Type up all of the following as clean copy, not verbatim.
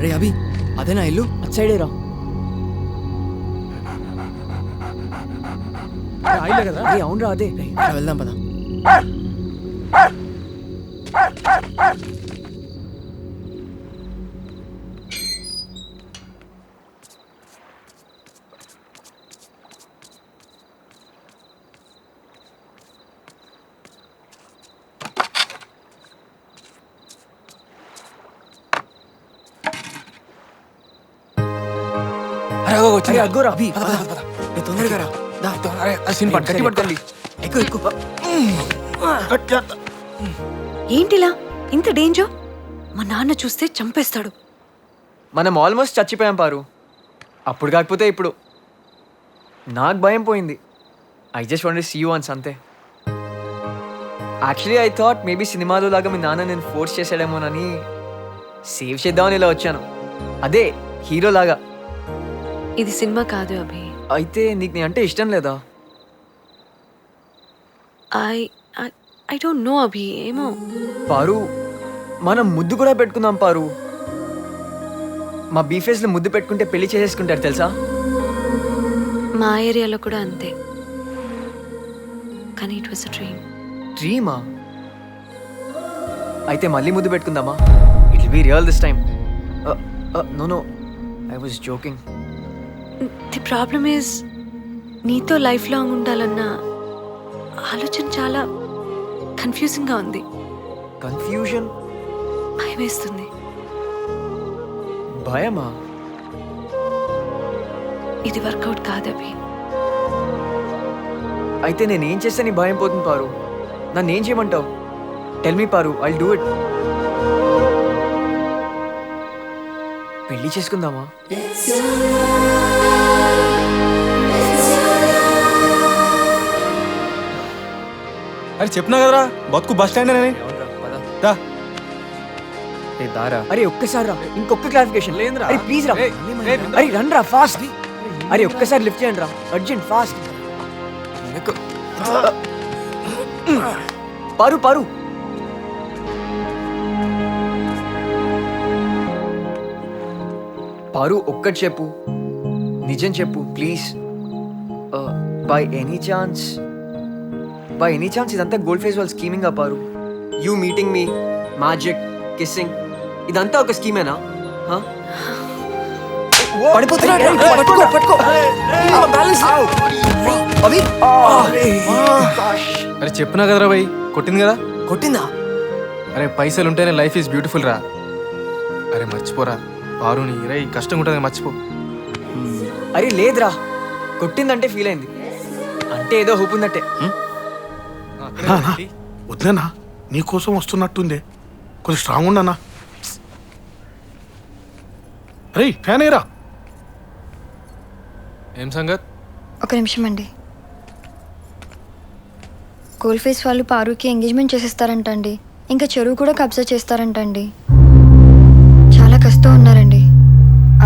రే అభి, అదేనా ఇల్లు? అటు సైడే రా. అవునరా అదే. వెళ్దాం పద. అగ్గోరా. అభి పద పద పద. రే తొందరగా రా. దా గట్టి పట్టుకోండి. ఎక్కువ ఎక్కువ. ఏంటిలా ఇంత డేంజర్? మా నాన్న చూస్తే చంపేస్తాడు. మనం ఆల్మోస్ట్ చచ్చిపోయాం పారు. అప్పుడు కాకపోతే ఇప్పుడు నాకు భయం పోయింది. I just want to see you once అంతే. యాక్చువల్లీ ఐ థాట్ మేబీ సినిమాలో లాగా మీ నాన్న నేను ఫోర్స్ చేసాడేమోనని సేవ్ చేద్దామని ఇలా వచ్చాను. అదే హీరో లాగా. ఇది సినిమా కాదు అభి. అయితే నీకు నీ అంటే ఇష్టం లేదా? ఐ ఐ డోంట్ నో అభి. ఏమో. పారు, మనం ముద్దు కూడా పెట్టుకుందాం పారు. మా బీఫేస్లో ముద్దు పెట్టుకుంటే పెళ్లి చేసేసుకుంటారు తెలుసా? మా ఏరియాలో కూడా అంతే. కానీ ఇట్ వాస్ అ డ్రీమ్. డ్రీమా? అయితే మళ్ళీ ముద్దు పెట్టుకుందామా? It will be real this time. No I was joking. The problem is నీతో లైఫ్ లాంగ్ ఉండాలన్న ఆలోచన చాలా కన్ఫ్యూజింగ్గా ఉంది. కన్ఫ్యూజన్? భయం వేస్తుంది. భయమా? ఇది వర్కౌట్ కాదు అభి. అయితే నేనేం చేస్తే నీ భయం పోతుంది పారు? నన్ను ఏం చేయమంటావు? Tell me Paru, I'll do it. పెళ్లి చేసుకుందామా? అరే చెప్పినా కదరా బతుకు బస్ స్టాండ్ అని. దారా. అరే ఒక్కసారి రా, ఇంకొక క్లారిఫికేషన్. లేదురా. అరే ప్లీజ్ రా. అరే రన్ రా ఫాస్ట్. అరే ఒక్కసారి లిఫ్ట్ చేయండి రా, అర్జెంట్ ఫాస్ట్. పారు పారు. పారు ఒక్కటి చెప్పు, నిజం చెప్పు ప్లీజ్. బై ఎనీ ఛాన్స్ ఇదంతా గోల్డ్ ఫేస్ వాళ్ళ scheming Paru? You meeting me, magic, kissing, ఇదంతా ఒక స్కీమేనా? అరే చెప్పినా కదరా భయ్, కొట్టింది కదా. కొట్టిందా? అరే పైసలు ఉంటేనే లైఫ్ ఈజ్ బ్యూటిఫుల్ రా. అరే మర్చిపోరా పారుని, రే కష్టం ఉంటుంది మర్చిపో. అరే లేదురా, కొట్టిందంటే ఫీల్ అయింది అంటే ఏదో హోప్ ఉందంటే. వద్దనా, నీకోసం వస్తున్నట్టుందే, కొంచెం స్ట్రాంగ్ ఉండనా. రే ఫ్యాన్ ఏరా. ఏం సంగత్? ఒక నిమిషం అండి. గోల్డ్ ఫేస్ వాళ్ళు పారుకి ఎంగేజ్మెంట్ చేసేస్తారంట అండి. ఇంకా చెరువు కూడా కబ్జా చేస్తారంట అండి. చాలా కష్టం ఉన్నారండి.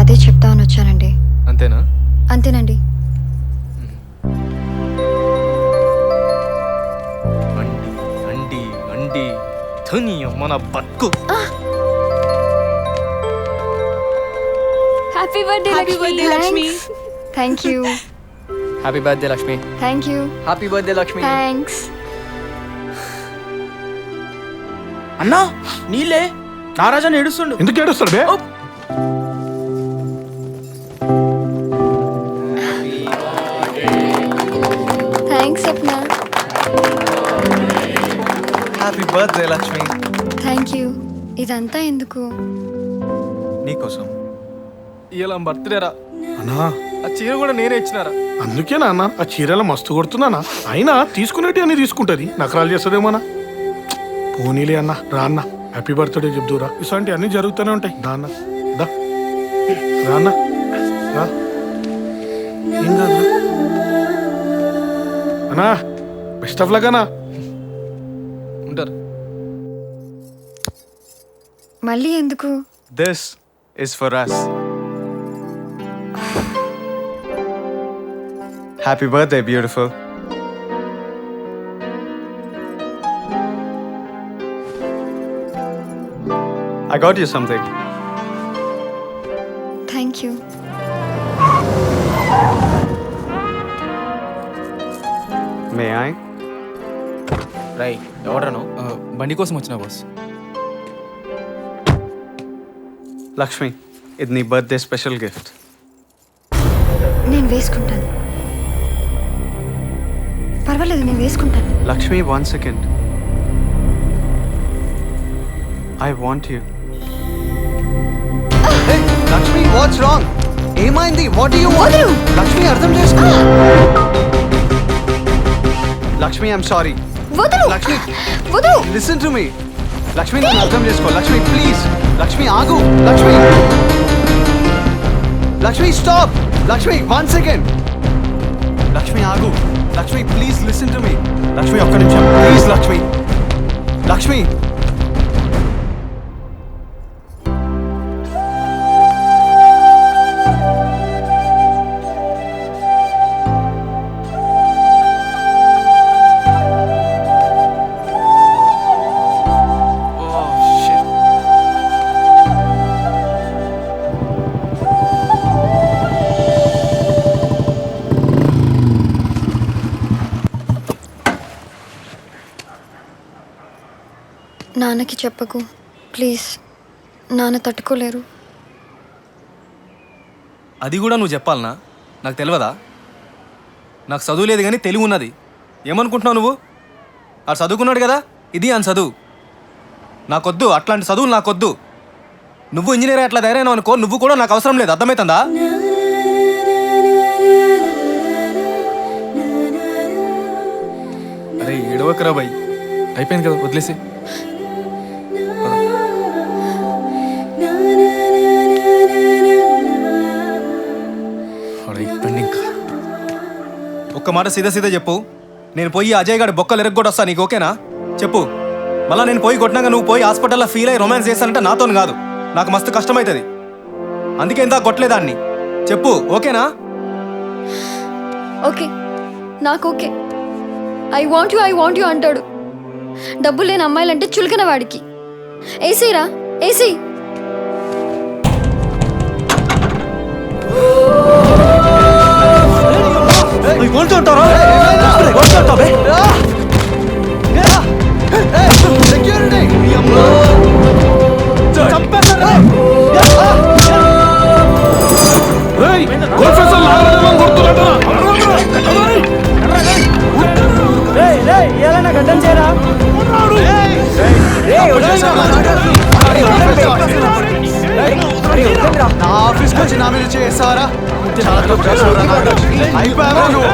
అదే చెప్తామని వచ్చానండి. అంతేనా? అంతేనండి. అండి అండి మన బతుకు. Happy birthday Lakshmi. Thank you. Happy birthday Lakshmi. Thank you. Happy birthday Lakshmi. Thanks. అన్నా నీళ్ళే. నారాజా ఏడుస్తుండు. ఎందుకు ఏడుస్తాడు బే? Thanks Sapna. Happy birthday Lakshmi. Thank you. ఇదంతా ఎందుకు? నీకోసం. ఇలా బర్త్డే రా అన్నా, ఆ చీర కూడా నేనే ఇచ్చినారా. అందుకేనా అన్న ఆ చీరల మస్తు కొడుతున్నానా. అయినా తీసుకునేటి అన్ని తీసుకుంటది, నకరాలు చేస్తుందేమోనా. పోనీలే అన్న, రా అన్న, హ్యాపీ బర్త్డే చెప్దురా. ఇలాంటి అన్ని జరుగుతూనే ఉంటాయి. దా అన్న, దా రా అన్న, రా. ఏం కాదు అన్నా, బెస్ట్ ఆఫ్ లక్ అన్నా. ఉంటారు. మళ్ళీ ఎందుకు? This is for us. Happy birthday, beautiful. I got you something. Thank you. May I రై ఎవడను బండి కోసం వచ్చిన బాస్. లక్ష్మి, ఇది నీ బర్త్డే స్పెషల్ గిఫ్ట్. నేను వేసుకుంటాను. పర్వాలేదు, నేను వేసుకుంటాను. Lakshmi, 1 second. I want you. Lakshmi, what's wrong? ఏమైంది? What you want? లక్ష్మి, అర్థం చేసుకో. Lakshmi, I'm sorry. వదులు. లక్ష్మి, వదులు. Listen to me. లక్ష్మి, నన్ను అర్థం చేసుకో. లక్ష్మి, ప్లీజ్. లక్ష్మి, ఆగు. లక్ష్మి, లక్ష్మి, స్టాప్. లక్ష్మి, 1 second. లక్ష్మి, ఆగు. Lakshmi, please listen to me. Lakshmi, ఒక్క నిమిషం ప్లీజ్. లక్ష్మి, లక్ష్మి. నాన్నకి చెప్పకు ప్లీజ్. నాన్న తట్టుకోలేరు. అది కూడా నువ్వు చెప్పాలనా? నాకు తెలియదా? నాకు చదువు లేదు కానీ తెలివి ఉన్నది. ఏమనుకుంటున్నావు నువ్వు? ఆ చదువుకున్నాడు కదా, ఇది అని చదువు. నాకొద్దు అట్లాంటి చదువులు, నాకొద్దు. నువ్వు ఇంజనీర్ అట్లా ధైర్యం అనుకో, నువ్వు కూడా నాకు అవసరం లేదు. అర్థమవుతుందా? అరే ఏడవకరా బాయ్, అయిపోయింది కదా, వదిలేసి. ఒక్క మాట సీదా సీదా చెప్పు. నేను పోయి అజయ్ గారి బొక్కలు ఎరగొట్టి వస్తా, నీకు ఓకేనా? చెప్పు. మళ్ళీ నేను పోయి కొట్టినాక నువ్వు పోయి హాస్పిటల్లో ఫీల్ అయ్యి రొమాన్స్ చేస్తానంటే నాతో కాదు, నాకు మస్తు కష్టమవుతుంది. అందుకే ఇంత కొట్టలేదాన్ని. చెప్పు, ఓకేనా? ఓకే, నాకు ఓకే. ఐ వాంట్ యూ అంటాడు. డబ్బులు లేని అమ్మాయిలంటే చులకన వాడికి. ఏసీరా, ఏసీ. నా ఆఫీస్కి వచ్చి నా మీద చేస్తారా? అయిపోయావా నువ్వు?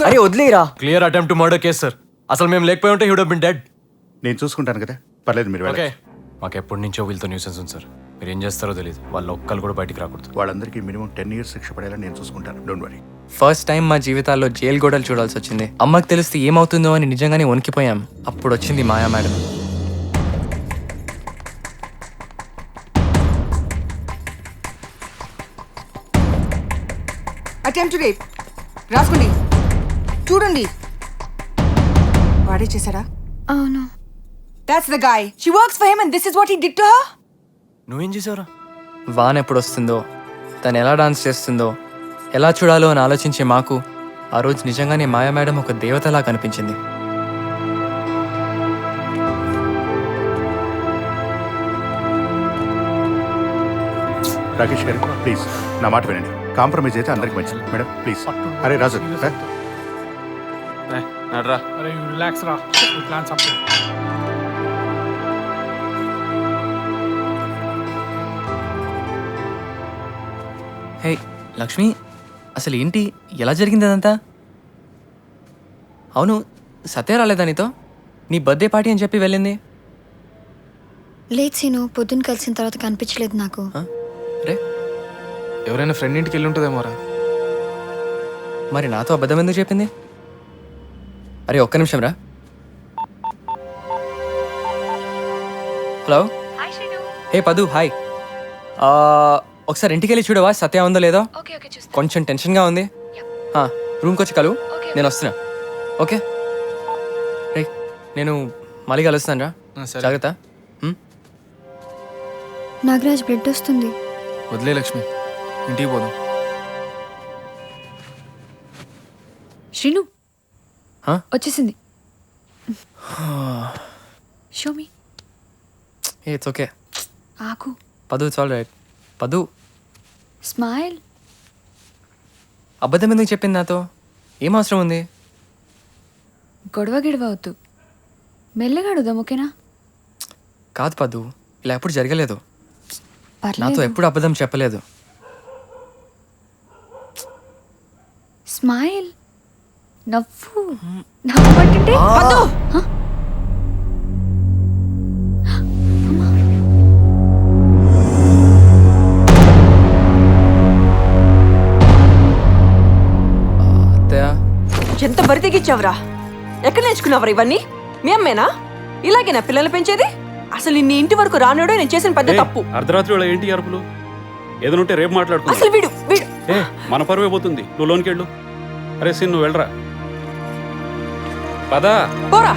అరే వదిలేరా. Clear attempt to murder case sir. అసలు మేము లేకపోయి ఉంటే he would have been dead. నేను చూసుకుంటాను కదా, పర్లేదు, మీరు ఓకే. మాకు ఎప్పటి నుంచో వీళ్ళతో న్యూసెన్స్ ఉంది సార్. మీరు ఏం చేస్తారో తెలియదు. వాళ్ళ ఒక్కలు కూడా బయటికి రాకూడదు. వాళ్ళందరికీ మినిమం 10 years శిక్ష పడేలా నేను చూసుకుంటాను. Don't worry. ఫస్ట్ టైం మా జీవితాల్లో జైలు గోడలు చూడాల్సి వచ్చింది. అమ్మకి తెలిస్తే ఏమవుతుందో అని నిజంగానే వణికిపోయాం. అప్పుడు వచ్చింది మాయా మేడం. అటెంప్ట్ రేప్ రాసుకోండి, చూడండి. వాడే చేశాడా? అవును. That's the guy. She works for him and this is what he did to her. నువ్వేం చేసావురా? వాన్ ఎప్పుడు వస్తుందో, తను ఎలా డాన్స్ చేస్తుందో, ఎలా చూడాలో అని ఆలోచించే మాకు ఆ రోజు నిజంగానే మాయా మేడం ఒక దేవతలా కనిపించింది. రాకేష్ గారు ప్లీజ్ నా మాట వినండి. కాంప్రమైజ్ అయితే అందరికి మంచిది. Madam please. అరే రాజు, రిలాక్స్ రా, ప్లాన్ సపోర్ట్. హే లక్ష్మి, అసలు ఏంటి, ఎలా జరిగింది అదంతా? అవును, సత్య రాలేదా నీతో? నీ బర్త్డే పార్టీ అని చెప్పి వెళ్ళింది. లేదు సీను, పొద్దున్న కలిసిన తర్వాత కనిపించలేదు నాకు. రే, ఎవరైనా ఫ్రెండ్ ఇంటికి వెళ్ళి ఉంటుందేమోరా. మరి నాతో అబద్ధం ఎందుకు చెప్పింది? అరే ఒక్క నిమిషం రా. హలో, హే పదు, హాయ్. ఒకసారి ఇంటికి వెళ్ళి చూడవా, సత్య ఉందో లేదో? కొంచెం టెన్షన్గా ఉంది. రూమ్కి వచ్చి కలువు, నేను వస్తున్నా. ఓకే నేను మళ్ళీ కలుస్తాను రా. సరే. జాగ్రత్త. నాగరాజ్ బ్లడ్ వస్తుంది. వదిలే లక్ష్మి, ఇంటికి పోదాం. శ్రీను హా? వచ్చేసింది. Xiaomi it's okay. ఆకు పదు, ఇట్స్ ఆల్ రైట్. పదు, స్మైల్. అబద్ధం ఎందుకు చెప్పింది నాతో? ఏం అవసరం ఉంది? గొడవ వద్దు, మెల్లగా అడుగుదాం, ఓకేనా? కాదు పదు, ఇలా ఎప్పుడు జరగలేదు. నాతో పర్లేదు. ఎప్పుడు అబద్ధం చెప్పలేదు. స్మైల్. నవ్వు. నవ్వు పట్టుంటే వద్దు. అత్తయ్య, ఎంత బరి తెగించావురా? ఎక్కడ నేర్చుకున్నావురా ఇవన్నీ? మీ అమ్మేనా ఇలాగేనా పిల్లలు పెంచేది? అసలు నీ ఇంటి వరకు రానుడే నేను చేసిన పెద్ద తప్పు. అర్ధరాత్రి వేళ ఏంటి అరుపులు? ఏదనుంటే రేపు మాట్లాడుకుందాం. అసలు వీడు వీడు ఏ మన పరువే పోతుంది. నువ్వు లోనికి వెళ్ళు. అరే సిన్, నువ్వు వెళ్ళరా. పదా. పోరా.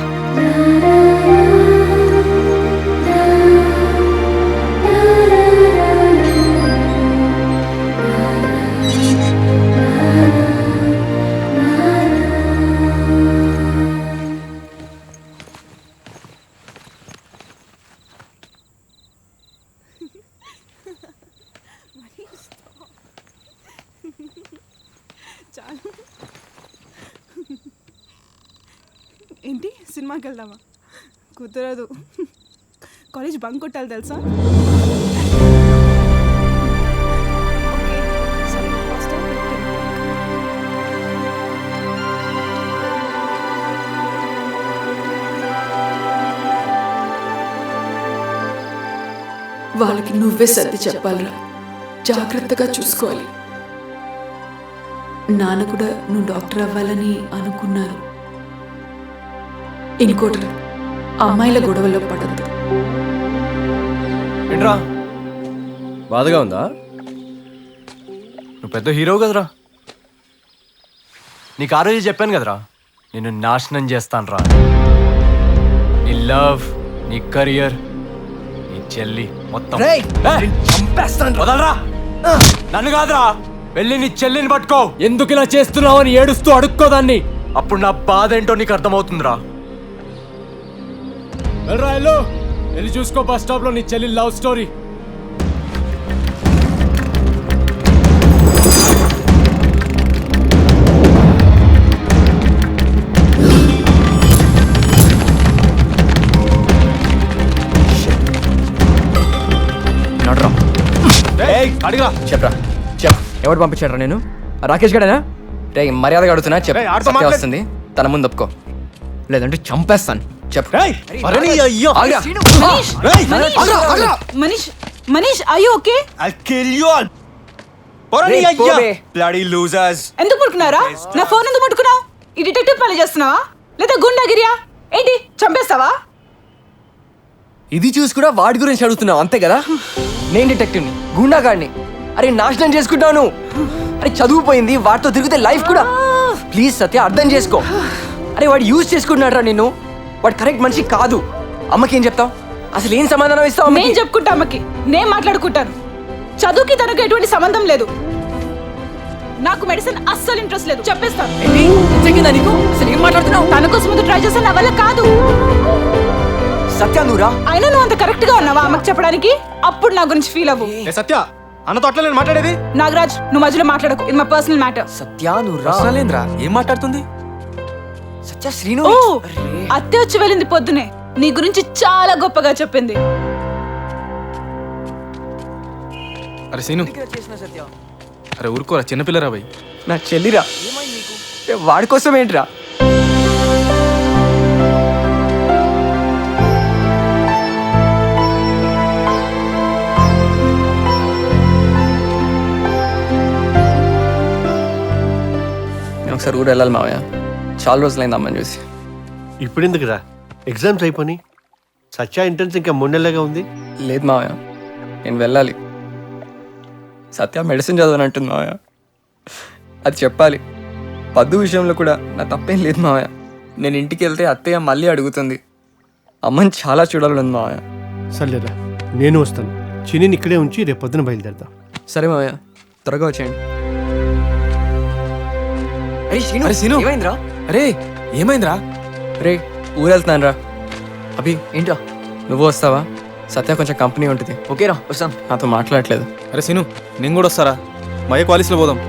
ఏంటి సినిమాకి వెళ్దామా? కుదరదు, కాలేజ్ బంక్ కొట్టాలి తెలుసా? వాళ్ళకి నువ్వే సర్ది చెప్పాలిరా. జాగ్రత్తగా చూసుకోవాలి. నాన్న కూడా నువ్వు డాక్టర్ అవ్వాలని అనుకున్నారు. ఇంకోటి, అమ్మాయిల గొడవల్లో పడద్దు. ఏంట్రా బాధగా ఉందా? నువ్వు పెద్ద హీరో కదరా. నీకు ఆ రోజు చెప్పాను కదరా, నిన్ను నాశనం చేస్తాను రా. నీ లవ్, నీ కెరియర్, నీ చెల్లి మొత్తం వదలరా. నన్ను కాదురా, వెళ్ళి నీ చెల్లిని పట్టుకో. ఎందుకు ఇలా చేస్తున్నావు అని ఏడుస్తూ అడుక్కోదాన్ని. అప్పుడు నా బాధ ఏంటో నీకు అర్థమవుతుందిరా. వెళ్ళరా, వెళ్ళు. వెళ్ళి చూసుకో బస్ స్టాప్ లో నీ చెల్లి లవ్ స్టోరీ. అడిగా చెప్పరా, ఎవరు పంపించాడరా? నేను రాకేష్ గడేనా? రే మర్యాదగా అడుగుతున్నా, చెప్పు. వస్తుంది తన ముందు ఒప్పుకో, లేదంటే చంపేస్తాను. చెప్పు. Manish are you okay? ఎందుకు పట్టుకున్నారా? నా ఫోన్ ఎందుకు పట్టుకున్నావు? ఈ డిటెక్టివ్ పని చేస్తున్నావా లేదా గుండాగిరియా ఏంటి? చంపేస్తావా? ఇది చూసి కూడా వాడి గురించి అడుగుతున్నావు అంతే కదా? నేను డిటెక్టివ్ని, గుండాగాడిని. అరే నాశనం చేసుకుంటాను. అరే చదువుపోయింది, వాడితో తిరిగితే లైఫ్ కూడా. ప్లీజ్ సత్య, అర్థం చేసుకో. అరే వాడు యూజ్ చేసుకుంటున్నాడు నిన్ను. వాడు కరెక్ట్ మనిషి కాదు. అమ్మకి ఏం చెప్తావు? అసలు ఏం సమాధానం ఇస్తావు? నేను చెప్పుకుంటా అమ్మకి, నేను మాట్లాడుకుంటాను. చదువుకి తనకు ఎటువంటి సంబంధం లేదు. నాకు మెడిసిన్ అస్సలు ఇంట్రెస్ట్ లేదు, చెప్పేస్తాను. నీకు అసలు ఏం మాట్లాడుతున్నావు? తన కోసం ట్రై చేస్తే నా వల్ల కాదు. సత్య నువ్వురా. అయినా నువ్వు అంత కరెక్ట్ గా ఉన్నావా అమ్మకి చెప్పడానికి? అప్పుడు నా గురించి ఫీల్ అవ్వు. సత్య, అన్నతో అట్లా నేను మాట్లాడేది. నాగరాజ్, నువ్వు మధ్యలో మాట్లాడకు. ఇది మా పర్సనల్ మ్యాటర్. సత్య నువ్వురా. ఏం మాట్లాడుతుంది సత్య? శ్రీను అత్తే వచ్చి వెళ్ళింది పొద్దునే, నీ గురించి చాలా గొప్పగా చెప్పింది. అరే సీను, అరే ఊరుకోరా, చిన్నపిల్లరా భయ్. నా చెల్లిరా. వాడి కోసం ఏంట్రా? నేను ఒకసారి ఊరు వెళ్ళాలి మావయ్య. చాలా రోజులైంది అమ్మని చూసి. ఇప్పుడు ఎందుకురా? ఎగ్జామ్స్ అయిపోయి సత్య ఎంట్రన్స్ ఇంకా 3 నెలలుగా ఉంది. లేదు మావయ్య, నేను వెళ్ళాలి. సత్య మెడిసిన్ చదవనంటుంది మావయ్య. అది చెప్పాలి. పద్దు విషయంలో కూడా నా తప్పేం లేదు మావయ్య. నేను ఇంటికి వెళ్తే అత్తయ్య మళ్ళీ అడుగుతుంది అమ్మని చాలా చూడాలని ఉంది మావయ్య. సర్లేరా నేను వస్తాను. చిన్నిని ఇక్కడే ఉంచి రేపు పొద్దున బయలుదేరదాం. సరే మావయ్య, త్వరగా వచ్చేయండి. అరే అరే సీను. ఏమైందిరా? అరే ఏమైందిరా? రే ఊరు వెళ్తున్నాను రా. అభి ఏంటా నువ్వు వస్తావా? సత్య కొంచెం కంపెనీ ఉంటుంది. ఓకేరా వస్తాం. నాతో మాట్లాడట్లేదు. అరే సీను నేను కూడా వస్తారా? మయ కాలేజ్లో పోదాం.